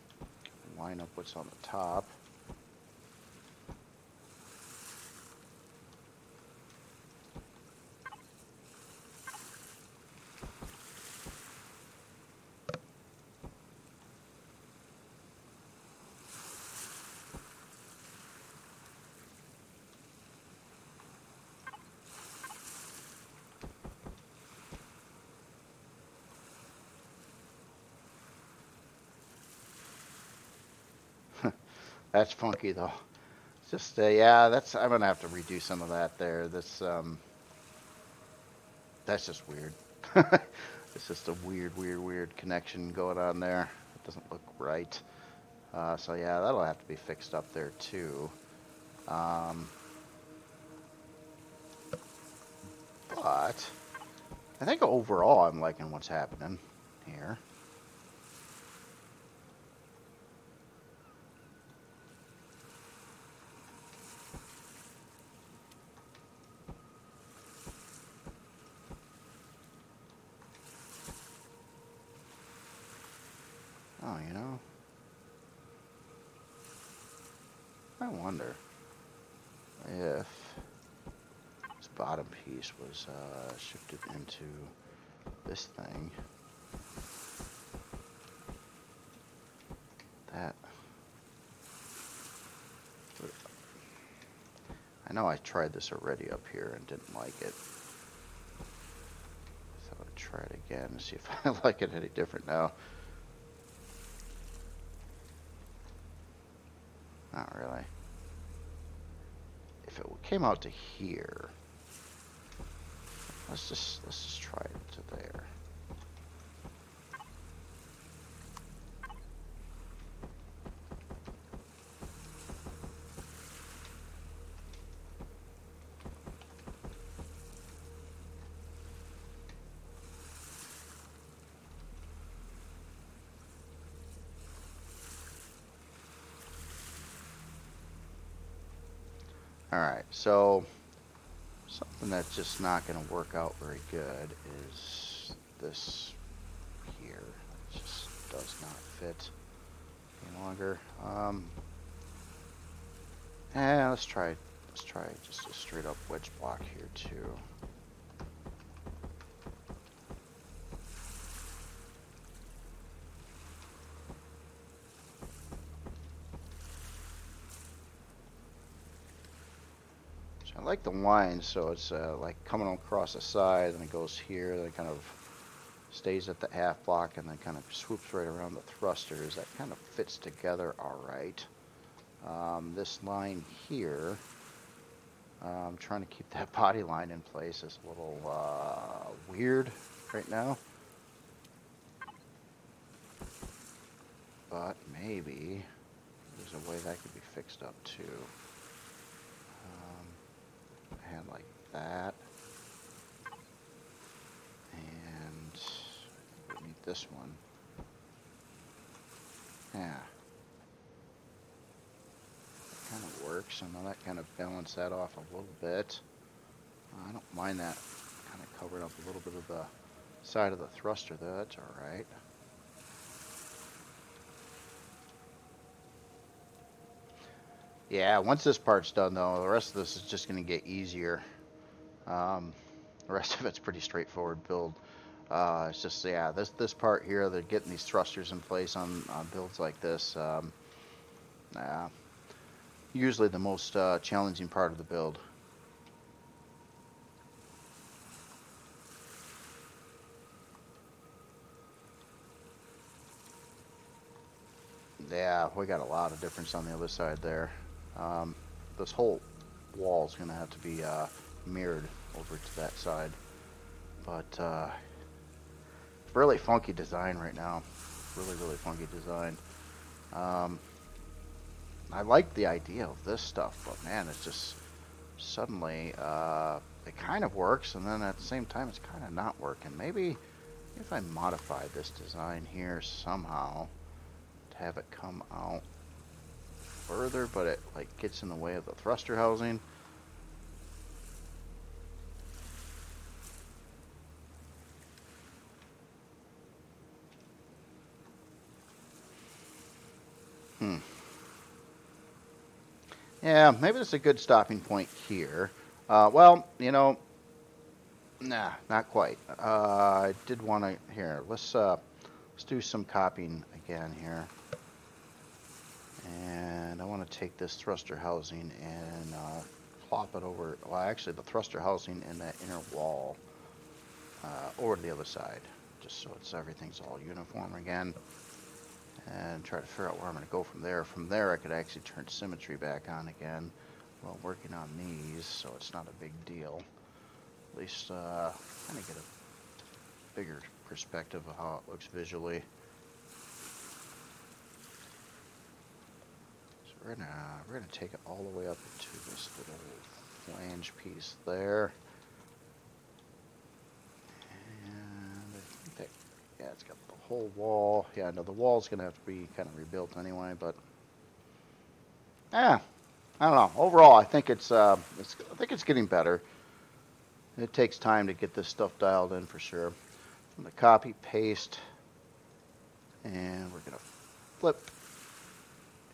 Line up what's on the top. That's funky though. It's just yeah, I'm gonna have to redo some of that there. That's just weird. It's just a weird connection going on there. It doesn't look right. So yeah, that'll have to be fixed up there too. But I think overall I'm liking what's happening here. Oh, you know, I wonder if this bottom piece was shifted into this thing. That, I know I tried this already up here and didn't like it. So I'll try it again and see if I like it any different now. Not really. If it came out to here, let's just try it to there. Alright, so something that's just not going to work out very good is this here. It just does not fit any longer. And let's try just a straight up wedge block here too. I like the line, so it's like coming across the side, and it goes here, then it kind of stays at the half block, and then kind of swoops right around the thrusters. That kind of fits together all right. This line here, I'm trying to keep that body line in place. It's a little weird right now, but maybe there's a way that could be fixed up too. Hand like that, and we need this one. Yeah, that kind of works. I know that kind of balanced that off a little bit. I don't mind that kind of covered up a little bit of the side of the thruster though. That's all right. Yeah, once this part's done though, the rest of this is just going to get easier. The rest of it's pretty straightforward build. It's just, yeah, this part here, they're getting these thrusters in place on builds like this. Usually the most challenging part of the build. Yeah, we got a lot of difference on the other side there. This whole wall is going to have to be mirrored over to that side. But really funky design right now. Really, really funky design. I like the idea of this stuff, but man, it's just suddenly it kind of works, and then at the same time it's kind of not working. Maybe if I modify this design here somehow to have it come out further, but it like gets in the way of the thruster housing. Yeah, maybe it's a good stopping point here. Well, you know, nah, not quite. I did want to, here, let's do some copying again here. And I want to take this thruster housing and plop it over, well, actually the thruster housing and that inner wall over to the other side, just so everything's all uniform again. And try to figure out where I'm going to go from there. From there, I could actually turn symmetry back on again while working on these, so it's not a big deal. At least kind of get a bigger perspective of how it looks visually. So we're gonna take it all the way up into this little flange piece there. And I think that, yeah, it's got the whole wall. Yeah, no, the wall's gonna have to be kind of rebuilt anyway, but yeah, I don't know. Overall, I think it's getting better. It takes time to get this stuff dialed in for sure. I'm gonna copy, paste, and we're gonna flip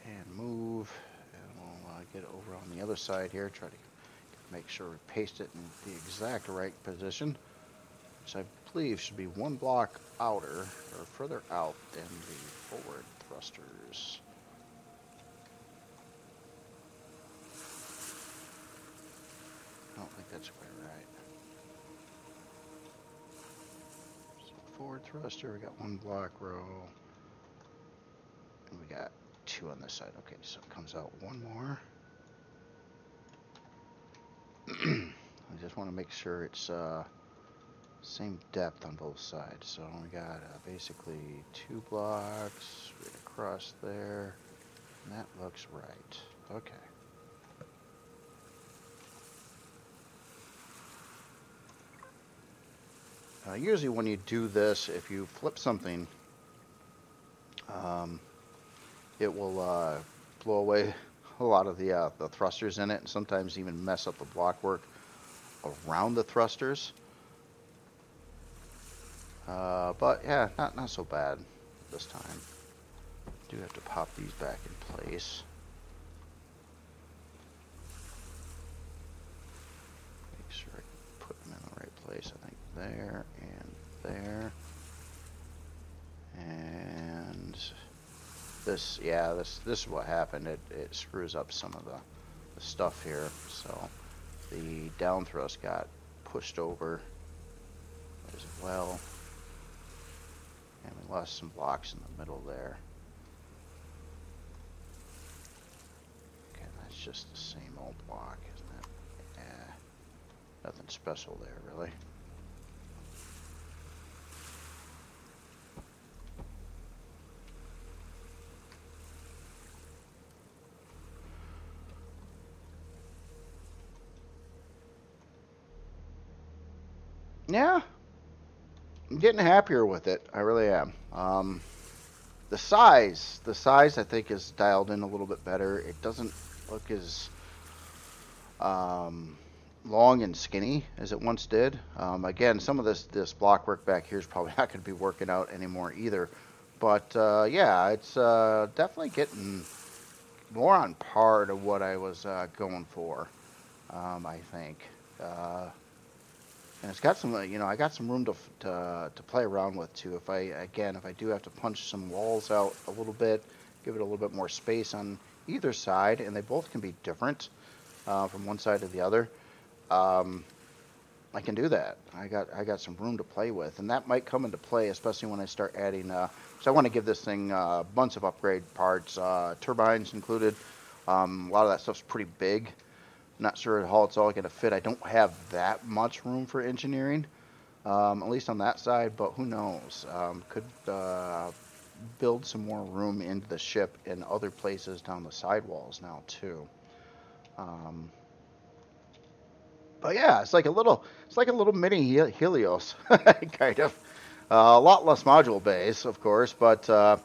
and move, and we'll get over on the other side here. Try to make sure we paste it in the exact right position, which I believe should be one block outer or further out than the forward thrusters. I don't think that's quite right. So forward thruster, we got one block row, and we got two on this side. Okay, so it comes out one more. I just want to make sure it's same depth on both sides. So we got basically two blocks right across there, and that looks right. Okay. Usually when you do this, if you flip something, it will blow away a lot of the thrusters in it, and sometimes even mess up the block work around the thrusters. But yeah, not so bad this time. Do have to pop these back in place. Make sure I can put them in the right place. I think there and there. And this, yeah, this is what happened. It screws up some of the stuff here. So the down thrust got pushed over as well. And we lost some blocks in the middle there. Okay, that's just the same old block, isn't it? Yeah, nothing special there, really. Yeah, I'm getting happier with it. I really am. The size I think is dialed in a little bit better. It doesn't look as long and skinny as it once did. Again, some of this block work back here is probably not going to be working out anymore either. But yeah, it's definitely getting more on par to what I was going for. I think. And it's got some, I got some room to play around with too. If I do have to punch some walls out a little bit, give it a little bit more space on either side, and they both can be different from one side to the other. I can do that. I got some room to play with, and that might come into play, especially when I start adding. So I want to give this thing a bunch of upgrade parts, turbines included. A lot of that stuff's pretty big. Not sure how it's all going to fit. I don't have that much room for engineering, at least on that side, but who knows? Could build some more room into the ship in other places down the sidewalls now too. But yeah, it's like a little mini Helios, kind of. A lot less module base, of course, but but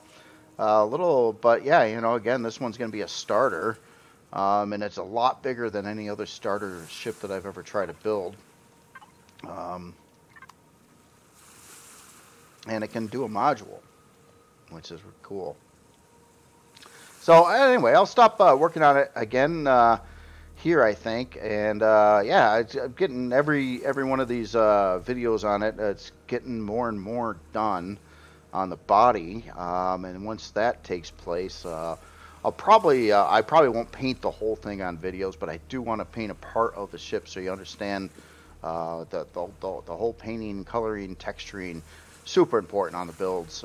yeah, again, this one's going to be a starter. And it's a lot bigger than any other starter ship that I've ever tried to build. And it can do a module, which is cool. So anyway, I'll stop working on it again here, I think. And yeah, I'm getting every one of these videos on it. It's getting more and more done on the body. And once that takes place, I probably won't paint the whole thing on videos, but I do want to paint a part of the ship so you understand the whole painting, coloring, texturing, super important on the builds.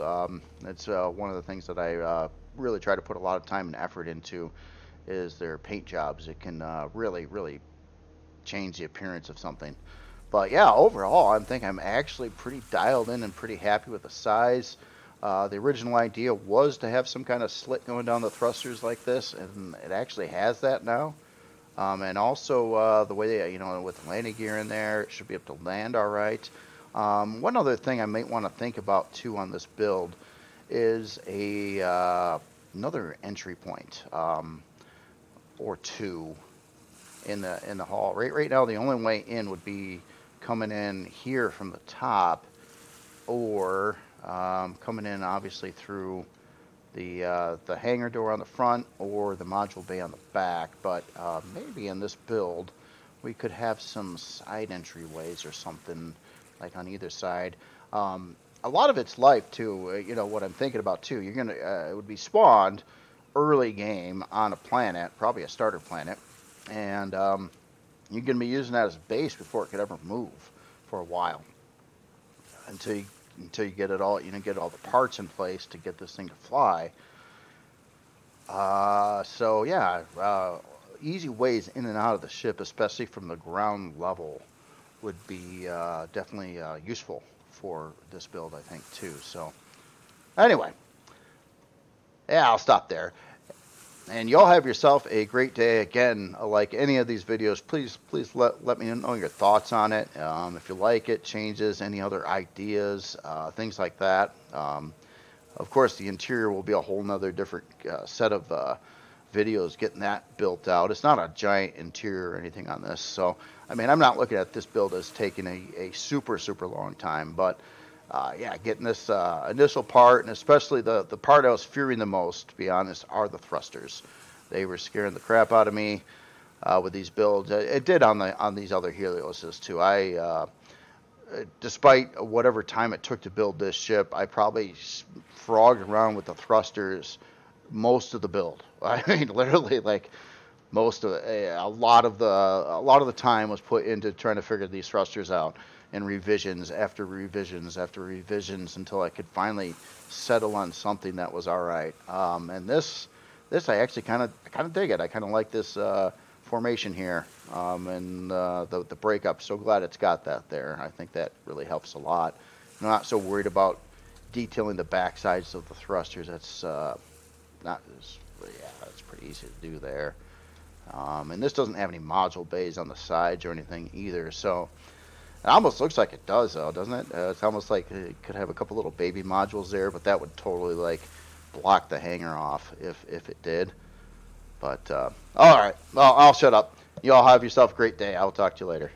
It's one of the things that I really try to put a lot of time and effort into is their paint jobs. It can really change the appearance of something. But yeah, overall, I think I'm actually pretty dialed in and pretty happy with the size. The original idea was to have some kind of slit going down the thrusters like this, and it actually has that now. And also the way they, with the landing gear in there, it should be able to land all right. One other thing I might want to think about too on this build is another entry point or two in the hull. Right now, the only way in would be coming in here from the top, or coming in obviously through the hangar door on the front or the module bay on the back. But maybe in this build we could have some side entryways or something like on either side. A lot of its life too, what I'm thinking about too, you're gonna it would be spawned early game on a planet, probably a starter planet, and you're gonna be using that as a base before it could ever move for a while until you get it all, get all the parts in place to get this thing to fly. So yeah, easy ways in and out of the ship, especially from the ground level, would be definitely useful for this build, I think, too. So anyway, yeah, I'll stop there. And y'all have yourself a great day. Again, like any of these videos, please let me know your thoughts on it. If you like it, changes, any other ideas, things like that. Of course, the interior will be a whole nother different set of videos getting that built out. It's not a giant interior or anything on this. So, I mean, I'm not looking at this build as taking a super long time. But, yeah, getting this initial part, and especially the part I was fearing the most, to be honest, are the thrusters. They were scaring the crap out of me with these builds. It did on these other Helioses, too. Despite whatever time it took to build this ship, I probably frogged around with the thrusters most of the build. I mean, literally, like most of a lot of the time was put into trying to figure these thrusters out, and revisions after revisions after revisions until I could finally settle on something that was all right. And this I actually kind of dig it. I kind of like this formation here, and the breakup. So glad it's got that there. I think that really helps a lot. I'm not so worried about detailing the back sides of the thrusters. That's that's pretty easy to do there. And this doesn't have any module bays on the sides or anything either. So it almost looks like it does, though, doesn't it? It's almost like it could have a couple little baby modules there, but that would totally like block the hangar off if it did. But all right, well, I'll shut up. You all have yourself a great day. I'll talk to you later.